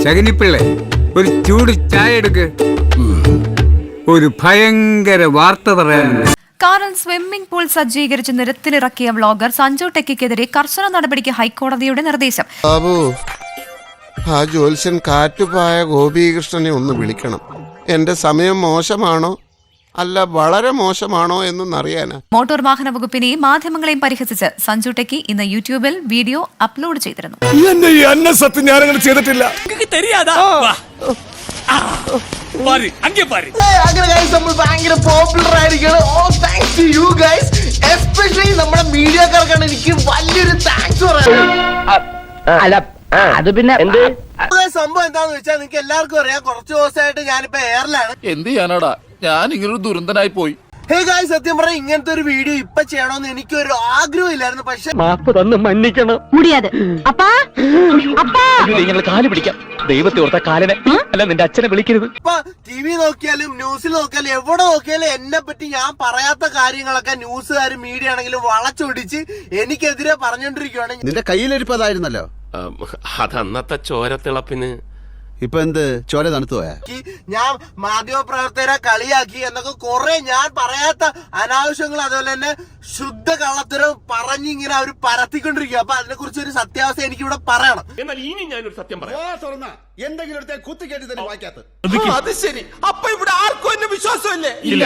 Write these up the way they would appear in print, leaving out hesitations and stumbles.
ശകുനിപ്പിള്ളേ, ഒരു ചൂട് ചായ എടുക്ക്. ഒരു ഭയങ്കര വാർത്ത പറയാനുണ്ട്. കാറിൽ സ്വിമ്മിംഗ് പൂൾ സജ്ജീകരിച്ച് നിരത്തിലിറക്കിയ വ്ളോഗർ സഞ്ജു ടെക്കിക്കെതിരെ കർശന നടപടിക്ക് ഹൈക്കോടതിയുടെ നിർദ്ദേശം. ബാബു, ആ ജ്യോത്സ്യൻ കാറ്റുപായ ഗോപീകൃഷ്ണനെ ഒന്ന് വിളിക്കണം. എന്റെ സമയം മോശമാണോ അല്ല വളരെ മോശമാണോ എന്നറിയാനാ. മോട്ടോർ വാഹന വകുപ്പിനെയും മാധ്യമങ്ങളെയും പരിഹസിച്ച് സഞ്ജു ടെക്കി ഇന്ന് യൂട്യൂബിൽ വീഡിയോ അപ്ലോഡ് ചെയ്തിരുന്നു. ചെയ്തിട്ടില്ല. ഭയങ്കര പോപ്പുലർ ആയിരിക്കണം. എസ്പെഷ്യലി നമ്മുടെ മീഡിയക്കാർക്കാണ് എനിക്ക് വലിയൊരു താങ്ക്സ് പറയാം. അത് പിന്നെ സംഭവം എന്താന്ന് വെച്ചാൽ നിങ്ങൾക്ക് എല്ലാവർക്കും അറിയാം, കുറച്ച് ദിവസമായിട്ട് ഞാനിപ്പോ എയറിലാണ്. എന്ത് ചെയ്യാനാടാ, ഞാൻ ഇങ്ങനൊരു ദുരന്തനായി പോയി. ഹേ ഗായ്സ്, സത്യം പറഞ്ഞ ഇങ്ങനത്തെ ഒരു വീഡിയോ ഇപ്പൊ ചെയ്യണമെന്ന് എനിക്കൊരു ആഗ്രഹം ഇല്ലായിരുന്നു. പക്ഷെ മാപ്പ് തന്ന് മன்னிക്കണം. മുടിയാതെ നിങ്ങൾ കാല് പിടിക്കാം. ദൈവത്തെ ഓർത്ത കാലിനെ അല്ല നിന്റെ അച്ഛനെ വിളിക്കരുത്. ഇപ്പൊ ടി വി നോക്കിയാലും ന്യൂസിൽ നോക്കിയാലും എവിടെ നോക്കിയാലും എന്നെ പറ്റി ഞാൻ പറയാത്ത കാര്യങ്ങളൊക്കെ ന്യൂസുകാരും മീഡിയ ആണെങ്കിലും വളച്ചൊടിച്ച് എനിക്കെതിരെ പറഞ്ഞോണ്ടിരിക്കുവാണ്. നിന്റെ കയ്യിലിരിപ്പതായിരുന്നല്ലോ. അതന്നത്തെ ചോരത്തിളപ്പിന്. ഇപ്പൊ എന്ത് ചോര തണുത്തു പോയാ? ഞാൻ മാധ്യമപ്രവർത്തകരെ കളിയാക്കി എന്നൊക്കെ കുറെ ഞാൻ പറയാത്ത അനാവശ്യങ്ങൾ അതുപോലെ തന്നെ ശുദ്ധ കള്ളത്തരം പറഞ്ഞിങ്ങനെ അവർ പരത്തിക്കൊണ്ടിരിക്കുക. അപ്പൊ അതിനെ കുറിച്ച് ഒരു സത്യാവസ്ഥ എനിക്കിവിടെ പറയണം. എന്നാൽ ഇനി ഞാനൊരു സത്യം പറയാം. എന്തെങ്കിലും കുത്തിക്കേട്ടി തന്നെ വായിക്കാത്ത. അത് ശരി. അപ്പൊ ഇവിടെ ആർക്കും എന്നെ വിശ്വാസമല്ലേ? ഇല്ല.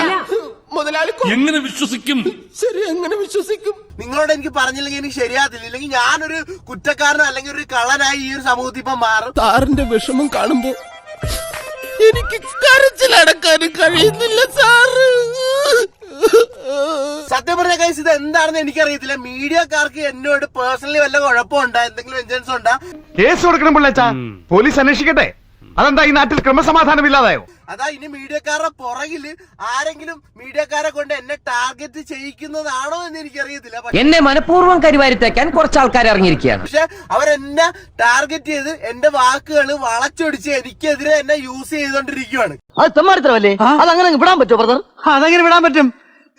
മുതലാളി എങ്ങനെ വിശ്വസിക്കും? ശരി, എങ്ങനെ വിശ്വസിക്കും? നിങ്ങളോട് എനിക്ക് പറഞ്ഞില്ലെങ്കിൽ എനിക്ക് ശരിയാത്തില്ല. ഇല്ലെങ്കിൽ ഞാനൊരു കുറ്റക്കാരനോ അല്ലെങ്കിൽ ഒരു കള്ളനായി ഈ ഒരു സമൂഹത്തിൽ ഇപ്പൊ മാറും. സാറിന്റെ വിഷമം കാണുമ്പോ എനിക്ക് കരച്ചിലടക്കാനും കഴിയുന്നില്ല സാറ്. സത്യം പറഞ്ഞ കേസ് ഇത് എന്താണെന്ന് എനിക്കറിയത്തില്ല. മീഡിയക്കാർക്ക് എന്നോട് പേഴ്സണലി വല്ല കുഴപ്പമുണ്ടോ, എന്തെങ്കിലും വെഞ്ചൻസ് ഉണ്ടോ? കേസ് കൊടുക്കണം പിള്ളേച്ചാ, പോലീസ് അന്വേഷിക്കട്ടെ. അതെന്താ ഈ നാട്ടിൽ ക്രമസമാധാനം ഇല്ലാതായോ? അതാ ഇനി മീഡിയക്കാരുടെ പുറകില് ആരെങ്കിലും മീഡിയക്കാരെ കൊണ്ട് എന്നെ ടാർഗറ്റ് ചെയ്യിക്കുന്നതാണോ എന്ന് എനിക്കറിയത്തില്ല. എന്നെ മനഃപൂർവ്വം കരിവാരിത്തേക്കാൻ കുറച്ച് ആൾക്കാർ ഇറങ്ങിയിരിക്കുകയാണ്. പക്ഷെ അവരെന്നെ ടാർഗറ്റ് ചെയ്ത് എന്റെ വാക്കുകൾ വളച്ചൊടിച്ച് എനിക്കെതിരെ എന്നെ യൂസ് ചെയ്തോണ്ടിരിക്കുവാണ്. അത് തെമ്മാടിത്തരമല്ലേ? അതങ്ങനെ വിടാൻ പറ്റുമോ ബ്രദർ? അതെങ്ങനെ വിടാൻ പറ്റും?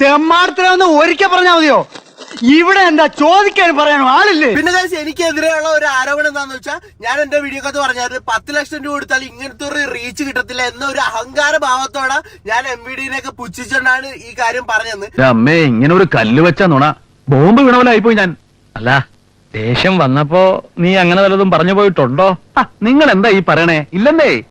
തെമ്മാടത്തിലാന്ന് ഒരിക്കൽ പറഞ്ഞാൽ മതിയോ? ഇവിടെ എന്താ ചോദിക്കാൻ പറയാനോ ആളില്ലേ? പിന്നെ എനിക്കെതിരെയുള്ള ഒരു ആരോപണം എന്താന്ന് വെച്ചാൽ, ഞാൻ എന്റെ വീഡിയോക്കകത്ത് പറഞ്ഞത് 10 ലക്ഷം രൂപ കൊടുത്താൽ ഇങ്ങനത്തെ ഒരു റീച്ച് കിട്ടത്തില്ല എന്ന ഒരു അഹങ്കാര ഭാവത്തോടെ ഞാൻ MVD-നെയൊക്കെ പുച്ഛിച്ചുകൊണ്ടാണ് ഈ കാര്യം പറഞ്ഞത്. അമ്മേ, ഇങ്ങനെ ഒരു കല്ല് വെച്ച നുണ ബോംബ് വീണവലായിപ്പോയി ഞാൻ. അല്ല, ദേഷ്യം വന്നപ്പോ നീ അങ്ങനെ വല്ലതും പറഞ്ഞു പോയിട്ടുണ്ടോ? നിങ്ങൾ എന്താ ഈ പറയണേ? ഇല്ലെന്നേ.